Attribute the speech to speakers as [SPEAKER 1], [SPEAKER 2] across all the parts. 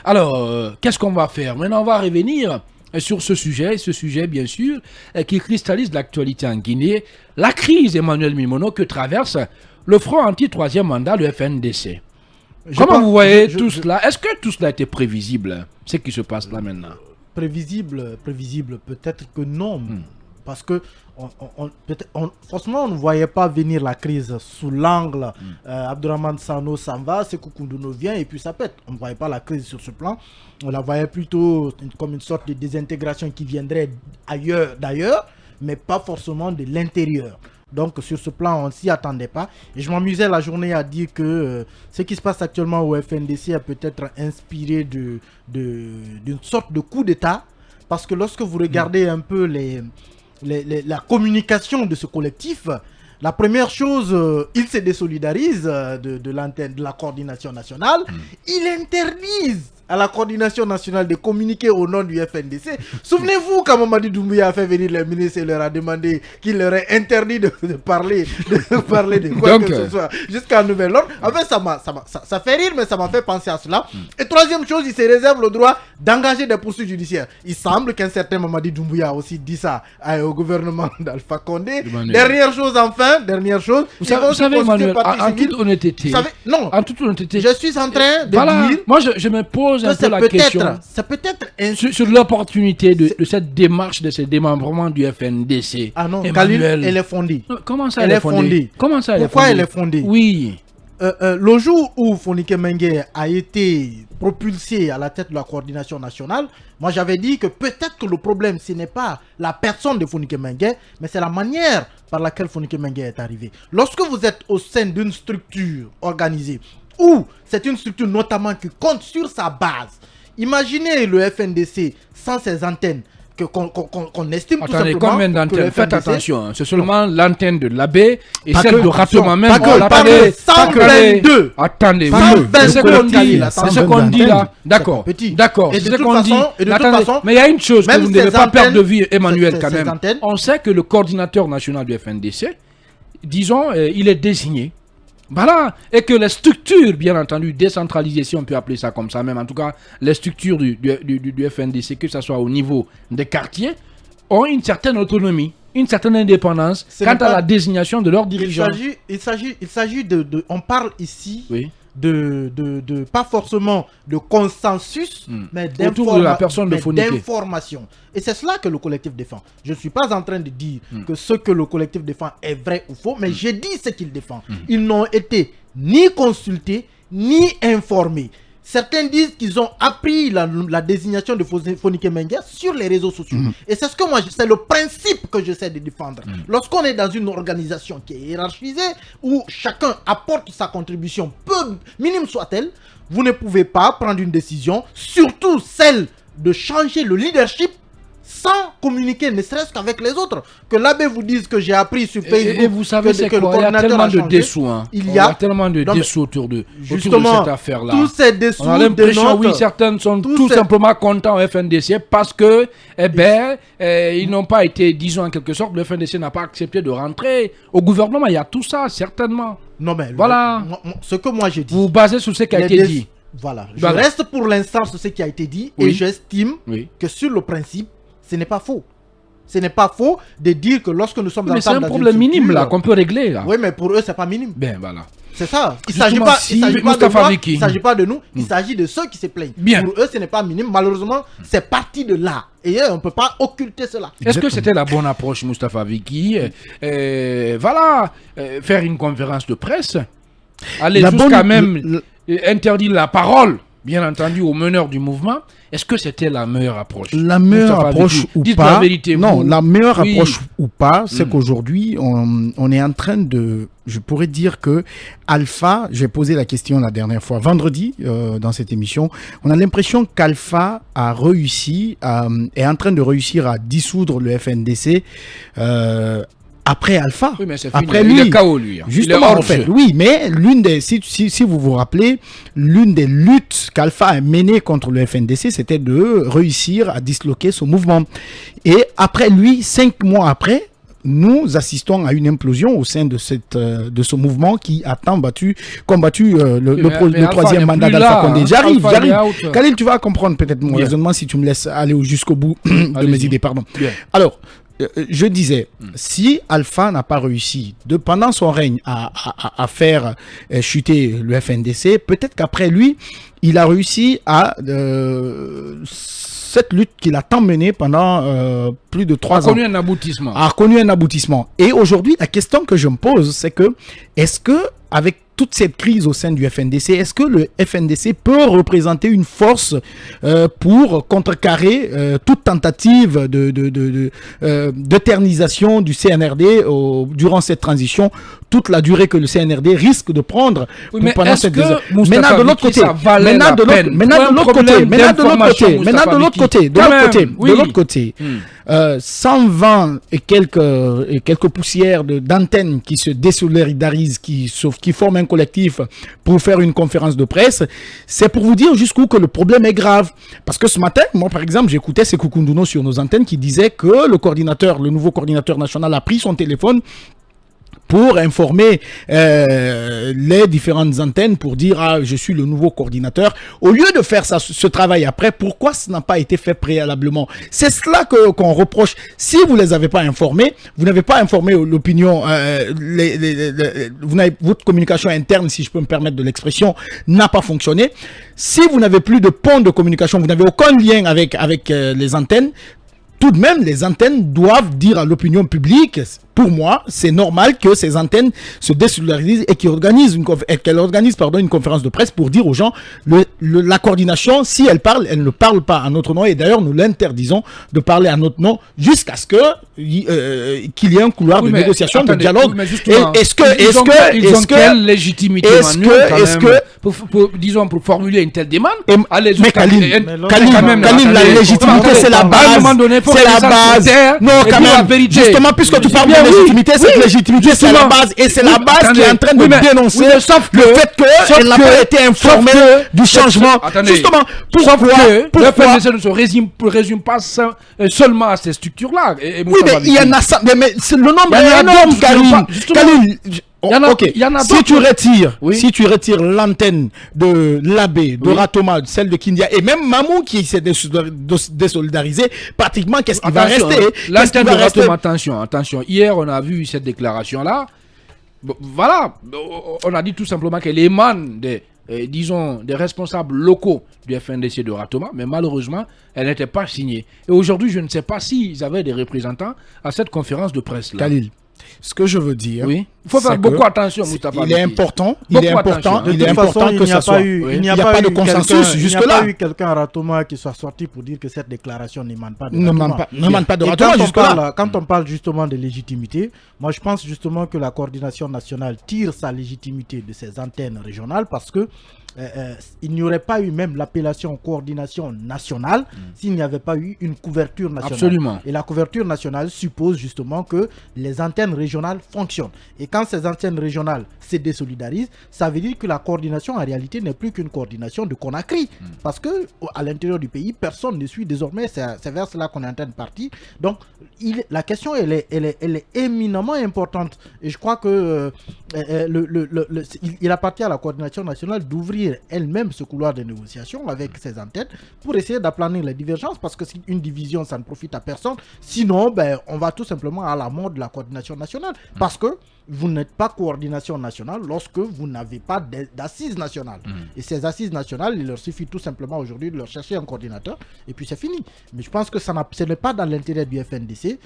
[SPEAKER 1] Alors, qu'est-ce qu'on va faire? Maintenant, on va revenir sur ce sujet bien sûr, qui cristallise l'actualité en Guinée, la crise Emmanuel Mimono que traverse le front anti-troisième mandat, le FNDC. Comment vous voyez tout cela? Est-ce que tout cela était prévisible, ce qui se passe là maintenant?
[SPEAKER 2] Prévisible, peut-être que non. Parce que franchement, on ne voyait pas venir la crise sous l'angle Abdourahmane Sano s'en va, Sékou Koundono vient et puis ça pète. On ne voyait pas la crise sur ce plan. On la voyait plutôt comme une sorte de désintégration qui viendrait d'ailleurs, mais pas forcément de l'intérieur. Donc sur ce plan, on ne s'y attendait pas. Et je m'amusais la journée à dire que ce qui se passe actuellement au FNDC a peut-être inspiré d'une sorte de coup d'État. Parce que lorsque vous regardez un peu la communication de ce collectif, la première chose, il se désolidarise de la coordination nationale. Il interdise à la coordination nationale de communiquer au nom du FNDC. Souvenez-vous quand Mamadi Doumbouya a fait venir les ministres et leur a demandé qu'il leur ait interdit de parler de quoi que ce soit jusqu'à nouvel ordre. En fait, ça fait rire, mais ça m'a fait penser à cela. Et troisième chose, il se réserve le droit d'engager des poursuites judiciaires. Il semble qu'un certain Mamadi Doumbouya a aussi dit ça au gouvernement d'Alpha Condé. Dernière chose,
[SPEAKER 1] vous savez Emmanuel, en toute honnêteté,
[SPEAKER 2] je suis en train de dire...
[SPEAKER 1] Moi, je me pose un peu la question sur l'opportunité de cette démarche, de ce démembrement du FNDC.
[SPEAKER 2] Ah non, Khalil, elle est fondée.
[SPEAKER 1] Comment ça, elle est fondée?
[SPEAKER 2] Pourquoi elle est fondée?
[SPEAKER 1] Oui.
[SPEAKER 2] Le jour où Fonike Mengue a été propulsé à la tête de la coordination nationale, moi j'avais dit que peut-être que le problème ce n'est pas la personne de Fonike Mengue, mais c'est la manière par laquelle Fonike Mengue est arrivé. Lorsque vous êtes au sein d'une structure organisée, ou c'est une structure notamment qui compte sur sa base, imaginez le FNDC sans ses antennes, qu'on estime tout simplement.
[SPEAKER 1] Combien d'antennes? Faites attention, c'est seulement l'antenne de l'abbé et celle de Ratoma même.
[SPEAKER 2] Attendez, 122.
[SPEAKER 1] Attendez,
[SPEAKER 2] c'est
[SPEAKER 1] ce qu'on dit là. D'accord, d'accord.
[SPEAKER 2] Et de toute façon,
[SPEAKER 1] mais il y a une chose que vous ne devez pas perdre de vue, Emmanuel, quand même. On sait que le coordinateur national du FNDC, disons, il est désigné. Voilà, et que les structures, bien entendu, décentralisées, si on peut appeler ça comme ça même, en tout cas, les structures du FNDC, que ce soit au niveau des quartiers, ont une certaine autonomie, une certaine indépendance quant à la désignation de leurs dirigeants.
[SPEAKER 2] Il s'agit de on parle ici...
[SPEAKER 1] Oui.
[SPEAKER 2] Pas forcément de consensus, mais d'information. Et c'est cela que le collectif défend. Je ne suis pas en train de dire que ce que le collectif défend est vrai ou faux, mais j'ai dit ce qu'il défend. Ils n'ont été ni consultés, ni informés. Certains disent qu'ils ont appris la désignation de Fonike Mengue sur les réseaux sociaux. Et c'est c'est le principe que j'essaie de défendre. Lorsqu'on est dans une organisation qui est hiérarchisée, où chacun apporte sa contribution, peu minime soit-elle, vous ne pouvez pas prendre une décision, surtout celle de changer le leadership sans communiquer, ne serait-ce qu'avec les autres. Que l'abbé vous dise que j'ai appris sur Facebook.
[SPEAKER 1] Et vous savez, c'est quoi? Il y a tellement de dessous. Il y a tellement de dessous autour de cette affaire-là.
[SPEAKER 2] Tous ces dessous,
[SPEAKER 1] on a l'impression, oui, certains sont tout simplement contents au FNDC parce que, ils n'ont pas été, disons en quelque sorte, le FNDC n'a pas accepté de rentrer au gouvernement. Il y a tout ça, certainement.
[SPEAKER 2] Non, mais
[SPEAKER 1] voilà.
[SPEAKER 2] Ce que moi j'ai dit.
[SPEAKER 1] Vous vous basez sur ce qui a été dit.
[SPEAKER 2] Voilà. Je reste pour l'instant sur ce qui a été dit et j'estime que sur le principe, ce n'est pas faux. Ce n'est pas faux de dire que lorsque nous sommes ensemble.
[SPEAKER 1] Mais c'est un problème minime là qu'on peut régler là.
[SPEAKER 2] Oui, mais pour eux c'est pas minime.
[SPEAKER 1] Ben voilà.
[SPEAKER 2] C'est ça. Il ne s'agit pas de moi, il s'agit pas de nous, il s'agit de ceux qui se plaignent.
[SPEAKER 1] Bien.
[SPEAKER 2] Pour eux ce n'est pas minime. Malheureusement, c'est parti de là. Et on ne peut pas occulter cela.
[SPEAKER 1] Est-ce que c'était la bonne approche, Moustapha Viki? Voilà, faire une conférence de presse, aller jusqu'à même interdire la parole, bien entendu, aux meneurs du mouvement. Est-ce que c'était la meilleure approche?
[SPEAKER 3] La meilleure approche ou pas?
[SPEAKER 1] La vérité,
[SPEAKER 3] non, la meilleure approche ou pas, c'est qu'aujourd'hui, on est en train de... Je pourrais dire que Alpha, j'ai posé la question la dernière fois, vendredi, dans cette émission, on a l'impression qu'Alpha a réussi, est en train de réussir à dissoudre le FNDC après Alpha.
[SPEAKER 1] Oui, mais c'est
[SPEAKER 3] fini.
[SPEAKER 1] Après lui, il est KO, lui.
[SPEAKER 3] Justement, en fait. Oui, mais si vous vous rappelez, l'une des luttes qu'Alpha a menées contre le FNDC, c'était de réussir à disloquer ce mouvement. Et après lui, 5 mois après, nous assistons à une implosion au sein de ce mouvement qui a tant combattu le troisième mandat d'Alpha Condé. J'arrive. Khalil, tu vas comprendre peut-être mon raisonnement si tu me laisses aller jusqu'au bout de mes idées. Pardon. Alors, je disais, si Alpha n'a pas réussi pendant son règne à faire chuter le FNDC, peut-être qu'après lui, il a réussi à cette lutte qu'il a tant menée pendant plus de 3 ans. A connu un aboutissement. Et aujourd'hui, la question que je me pose, c'est que, est-ce que, avec toute cette crise au sein du FNDC, est-ce que le FNDC peut représenter une force pour contrecarrer toute tentative d'éternisation du CNRD durant cette transition, toute la durée que le CNRD risque de prendre pendant cette Maintenant de l'autre côté, 120 et quelques poussières d'antennes qui se désolidarisent, qui forment un collectif pour faire une conférence de presse, c'est pour vous dire jusqu'où que le problème est grave. Parce que ce matin, moi par exemple, j'écoutais Sékou Kounduno sur nos antennes qui disait que le nouveau coordinateur national a pris son téléphone pour informer les différentes antennes, pour dire je suis le nouveau coordinateur. Au lieu de faire ce travail après, pourquoi ça n'a pas été fait préalablement? C'est cela qu'on reproche. Si vous ne les avez pas informés, vous n'avez pas informé l'opinion, votre communication interne, si je peux me permettre de l'expression, n'a pas fonctionné. Si vous n'avez plus de pont de communication, vous n'avez aucun lien avec les antennes, tout de même, les antennes doivent dire à l'opinion publique, pour moi, c'est normal que ces antennes se désolidarisent et qu'elles organisent une conférence de presse pour dire aux gens, la coordination, si elle parle, elle ne parle pas à notre nom. Et d'ailleurs, nous l'interdisons de parler à notre nom jusqu'à ce qu'il y ait un couloir de négociation, de dialogue.
[SPEAKER 1] Quelle légitimité, disons, pour formuler une telle demande?
[SPEAKER 3] Mais Khalil, la légitimité, c'est la base. C'est la base. Non, quand même. Justement, puisque tu parles de légitimité, cette légitimité, c'est la base. Et c'est la base qui est en train de dénoncer le fait qu'elle n'a pas été informée du changement. Justement, pourquoi
[SPEAKER 1] le FNDC ne se résume pas seulement à ces structures-là.
[SPEAKER 3] Oui, mais il y en a ça. Mais le nombre est énorme, Khalil. Si tu retires l'antenne de l'Abbé, de Ratoma, celle de Kindia et même Mamou qui s'est désolidarisé, pratiquement qu'est-ce qui va rester?
[SPEAKER 1] L'antenne de Ratoma, attention. Hier, on a vu cette déclaration-là. Voilà, on a dit tout simplement qu'elle émane des responsables locaux du FNDC de Ratoma, mais malheureusement, elle n'était pas signée. Et aujourd'hui, je ne sais pas s'ils avaient des représentants à cette conférence de presse-là.
[SPEAKER 3] Khalil, ce que je veux dire,
[SPEAKER 1] il faut faire beaucoup attention, Moustapha.
[SPEAKER 3] Il est important que ça soit. Il n'y a pas de consensus jusque-là.
[SPEAKER 2] Il n'y a pas eu quelqu'un à Ratoma qui soit sorti pour dire que cette déclaration n'émane pas de Ratoma.
[SPEAKER 3] N'émane pas de Ratoma jusque-là.
[SPEAKER 2] Quand on parle justement de légitimité, moi je pense justement que la coordination nationale tire sa légitimité de ses antennes régionales parce que il n'y aurait pas eu même l'appellation coordination nationale s'il n'y avait pas eu une couverture nationale.
[SPEAKER 1] Absolument.
[SPEAKER 2] Et la couverture nationale suppose justement que les antennes régionales fonctionnent. Et quand ces antennes régionales se désolidarisent, ça veut dire que la coordination en réalité n'est plus qu'une coordination de Conakry. Parce que à l'intérieur du pays, personne ne suit désormais, c'est vers cela qu'on est en train de partir. Donc la question elle est éminemment importante. Et je crois que il appartient à la coordination nationale d'ouvrir elle-même ce couloir de négociation avec ses antennes pour essayer d'aplanir les divergences, parce que si une division ça ne profite à personne, sinon on va tout simplement à la mort de la coordination nationale, parce que vous n'êtes pas coordination nationale lorsque vous n'avez pas d'assises nationales. Et ces assises nationales, il leur suffit tout simplement aujourd'hui de leur chercher un coordinateur et puis c'est fini. Mais je pense que ce n'est pas dans l'intérêt du FNDC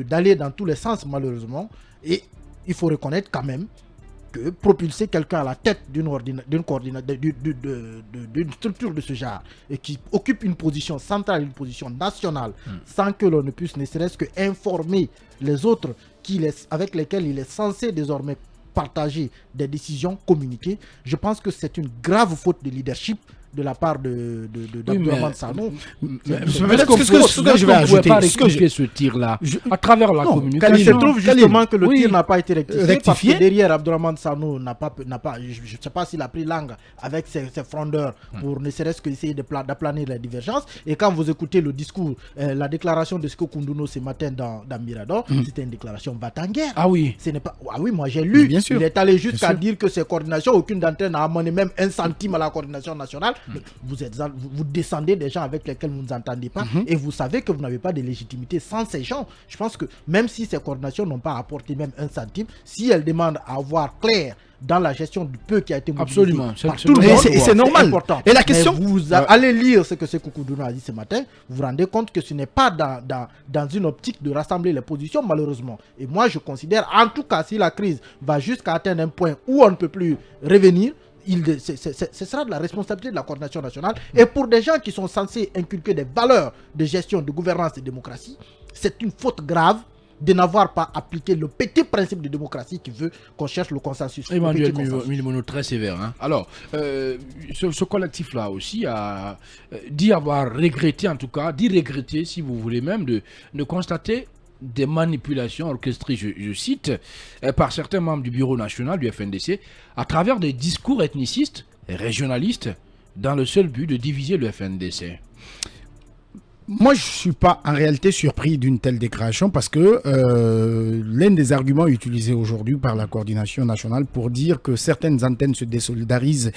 [SPEAKER 2] d'aller dans tous les sens malheureusement. Et il faut reconnaître quand même que propulser quelqu'un à la tête d'une structure de ce genre et qui occupe une position centrale, une position nationale, sans que l'on ne puisse ne serait-ce que informer les autres avec lesquels il est censé désormais partager des décisions communiquées, je pense que c'est une grave faute de leadership de la part d'Abdourahmane Sano.
[SPEAKER 1] Ce que je vais ajouter, pas rectifier ce tir-là à travers la communication.
[SPEAKER 2] Il se trouve justement que le tir n'a pas été rectifié parce que derrière Abdourahmane Sano n'a pas, je ne sais pas s'il a pris langue avec ses frondeurs pour ne serait-ce qu'essayer d'aplaner les divergences. Et quand vous écoutez le discours, la déclaration de Sékou Koundono ce matin dans Mirador, c'était une déclaration va-t-en-guerre.
[SPEAKER 1] Ah oui.
[SPEAKER 2] Ce n'est pas. Ah oui, moi j'ai lu.
[SPEAKER 3] Bien sûr.
[SPEAKER 2] Il est allé jusqu'à dire que ces coordinations, aucune d'entre elles n'a amené même 1 centime à la coordination nationale. Vous descendez des gens avec lesquels vous ne vous entendez pas et vous savez que vous n'avez pas de légitimité sans ces gens. Je pense que même si ces coordinations n'ont pas apporté même 1 centime, si elles demandent à avoir clair dans la gestion du peu qui a été mobilisé.
[SPEAKER 1] Absolument,
[SPEAKER 3] c'est normal.
[SPEAKER 2] Important.
[SPEAKER 3] Et la question,
[SPEAKER 2] vous allez lire ce que Sékou Koundono a dit ce matin, vous vous rendez compte que ce n'est pas dans une optique de rassembler les positions, malheureusement. Et moi, je considère, en tout cas, si la crise va jusqu'à atteindre un point où on ne peut plus revenir, ce sera de la responsabilité de la coordination nationale. Et pour des gens qui sont censés inculquer des valeurs de gestion, de gouvernance et de démocratie, c'est une faute grave de n'avoir pas appliqué le petit principe de démocratie qui veut qu'on cherche le consensus.
[SPEAKER 1] Emmanuel Milimono, très sévère. Hein. Alors, ce collectif-là aussi a dit avoir regretté, en tout cas, dit regretter, si vous voulez même, de constater des manipulations orchestrées, je cite, par certains membres du bureau national du FNDC à travers des discours ethnicistes et régionalistes dans le seul but de diviser le FNDC.
[SPEAKER 3] Moi, je ne suis pas en réalité surpris d'une telle déclaration parce que l'un des arguments utilisés aujourd'hui par la coordination nationale pour dire que certaines antennes se désolidarisent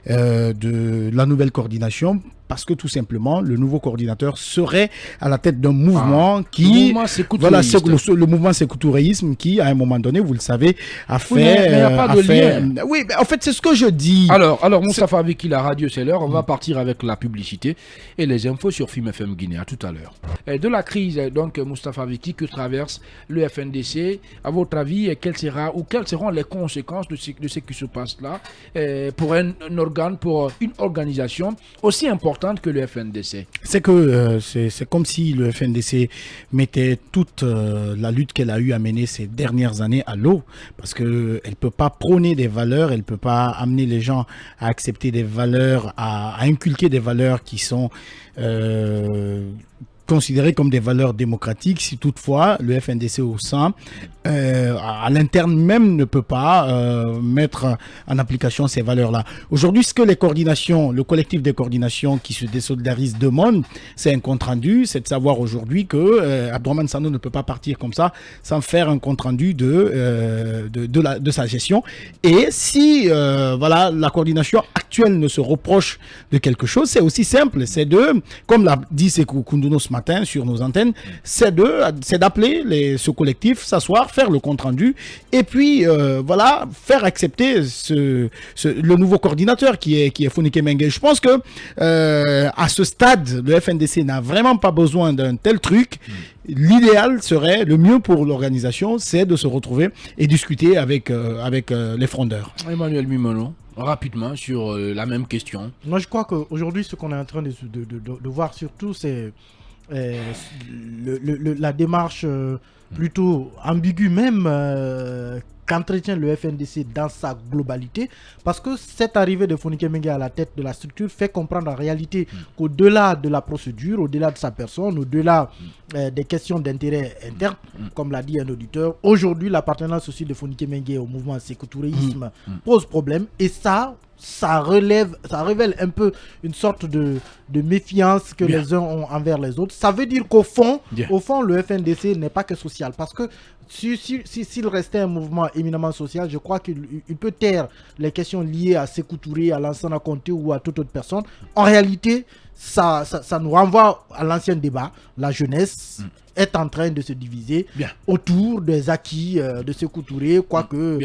[SPEAKER 3] de la nouvelle coordination parce que tout simplement, le nouveau coordinateur serait à la tête d'un mouvement qui... le mouvement sécoutouréisme qui, à un moment donné, vous le savez, a fait...
[SPEAKER 1] mais il n'y a pas de lien.
[SPEAKER 3] Oui, mais en fait, c'est ce que je dis.
[SPEAKER 1] Alors Moustapha Viki, la radio, c'est l'heure. On va partir avec la publicité et les infos sur Film FM Guinée. À tout à l'heure. De la crise, donc, Moustapha Viki, que traverse le FNDC, à votre avis, quelles seront les conséquences de ce qui se passe là pour un organe, pour une organisation aussi importante que le FNDC?
[SPEAKER 3] C'est que c'est comme si le FNDC mettait toute la lutte qu'elle a eu à mener ces dernières années à l'eau, parce qu'elle ne peut pas prôner des valeurs, elle ne peut pas amener les gens à accepter des valeurs, à inculquer des valeurs qui sont considérées comme des valeurs démocratiques, si toutefois le FNDC au sein, à l'interne même, ne peut pas mettre en application ces valeurs-là. Aujourd'hui, ce que les coordinations, le collectif des coordinations qui se désolidarisent demande, c'est un compte-rendu, c'est de savoir aujourd'hui que Abdourahmane Sano ne peut pas partir comme ça sans faire un compte-rendu de sa gestion. Et si la coordination actuelle ne se reproche de quelque chose, c'est aussi simple, c'est comme l'a dit Sékou Koundono ce matin sur nos antennes, c'est d'appeler ce collectif, s'asseoir, faire le compte-rendu et puis faire accepter le nouveau coordinateur qui est Founike Mengue. Je pense que à ce stade, le FNDC n'a vraiment pas besoin d'un tel truc. L'idéal serait, le mieux pour l'organisation, c'est de se retrouver et discuter avec les frondeurs.
[SPEAKER 1] Emmanuel Milimono, rapidement sur la même question.
[SPEAKER 2] Moi, je crois qu'aujourd'hui, ce qu'on est en train de voir surtout, c'est la démarche plutôt ambiguë même qu'entretient le FNDC dans sa globalité, parce que cette arrivée de Founike Mengue à la tête de la structure fait comprendre en réalité qu'au-delà de la procédure, au-delà de sa personne, au-delà des questions d'intérêt interne, comme l'a dit un auditeur, aujourd'hui l'appartenance aussi de Founike Mengue au mouvement sécoutouréisme pose problème, et ça révèle un peu une sorte de méfiance que les uns ont envers les autres. Ça veut dire qu'au fond, le FNDC n'est pas que social. Parce que s'il restait un mouvement éminemment social, je crois qu'il peut taire les questions liées à Sékou Touré, à Lansana Conté ou à toute autre personne. En réalité, ça nous renvoie à l'ancien débat. La jeunesse est en train de se diviser autour des acquis de Sékou Touré, quoique...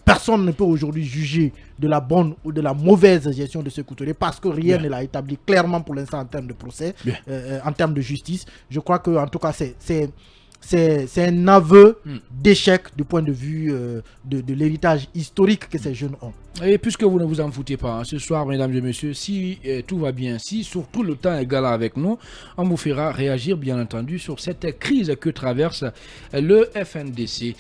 [SPEAKER 2] Personne ne peut aujourd'hui juger de la bonne ou de la mauvaise gestion de Sékou Touré parce que rien ne l'a établi clairement pour l'instant en termes de procès, en termes de justice. Je crois que en tout cas c'est un aveu d'échec du point de vue de l'héritage historique que ces jeunes ont.
[SPEAKER 1] Et puisque vous ne vous en foutez pas, ce soir, mesdames et messieurs, si tout va bien, si surtout le temps est gala avec nous, on vous fera réagir bien entendu sur cette crise que traverse le FNDC.